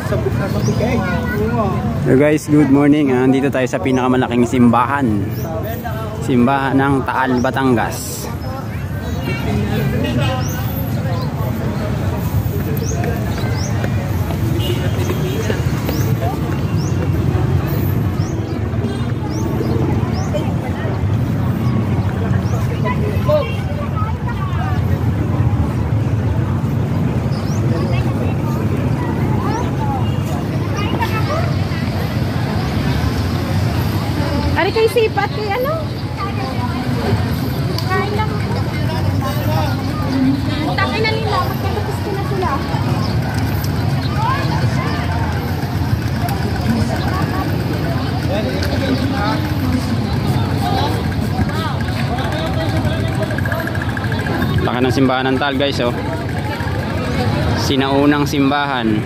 So guys, good morning. Andito tayo sa pinakamalaking simbahan. Simbahan ng Taal, Batangas. Ari kay sipat kay ano? Kain lang. Takin na nila, magkatapos ko na sila. Laki ng simbahan ng Taal guys, oh. Sinaunang simbahan.